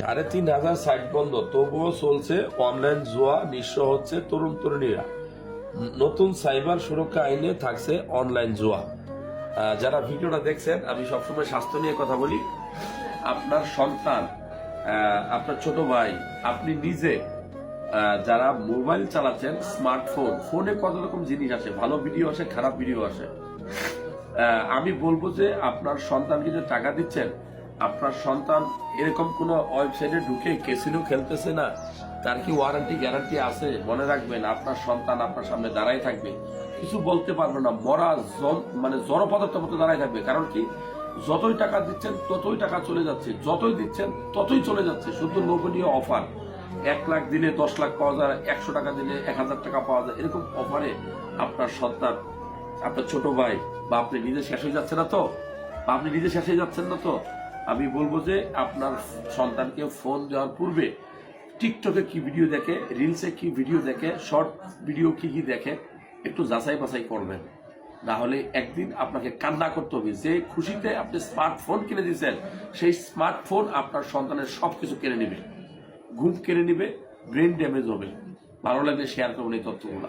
৩,৫০০ site বন্ধ, তবুও চলছে অনলাইন জুয়া, নিঃস্ব হচ্ছে তরুণ তরুণীরা। নতুন সাইবার সুরক্ষা আইনে থাকছে অনলাইন জুয়া। যারা ভিডিওটা দেখছেন, আমি সবসময় স্বাস্থ্য নিয়ে কথা বলি। আপনার সন্তান, আপনার ছোট ভাই, আপনি নিজে যারা মোবাইল চালাচ্ছেন, স্মার্টফোন, ফোনে কত রকম জিনিস আসে, ভালো ভিডিও আসে, খারাপ ভিডিও আসে। আমি বলবো যে আপনার সন্তানকে যে টাকা দিচ্ছেন, আপনার সন্তান এরকম কোন ওয়েবসাইটে ঢুকে ক্যাসিনো খেলতেছে না, তার কি ওয়ারেন্টি গ্যারান্টি আছে? মনে রাখবেন, আপনার সন্তান আপনার সামনে দাঁড়াই থাকবে, কিছু বলতে পারবে না, মরা মানে জড় পদার্থ মতো দাঁড়াই থাকবে। কারণ কি, যতই টাকা দিচ্ছেন ততই টাকা চলে যাচ্ছে, যতই দিচ্ছেন ততই চলে যাচ্ছে। শুধু লোভনীয় অফার, 1 লাখ দিলে 10 লাখ পাওয়া যায়, 100 টাকা দিলে 1000 টাকা পাওয়া যায়, এরকম অফারে আপনার সন্তান, আপনার ছোট ভাই বা আপনি নিজে শেষ হয়ে যাচ্ছে না তো, বা আপনি নিজে শেষ হয়ে যাচ্ছেন না তো? আমি বলবো যে আপনার সন্তানকে ফোন দেওয়ার পূর্বে টিকটকে কি ভিডিও দেখে, রিলসে কি ভিডিও দেখে, শর্ট ভিডিও কি কি দেখে, একটু যাচাই বাছাই করবেন। না হলে একদিন আপনাকে কান্না করতে হবে। যে খুশিতে আপনি স্মার্টফোন কিনে দিয়েছেন, সেই স্মার্টফোন আপনার সন্তানের সবকিছু কেড়ে নেবে, ঘুম কেড়ে নেবে, ব্রেন ড্যামেজ হবে। ভালো লাগলে শেয়ার করবেন এই তথ্যগুলো।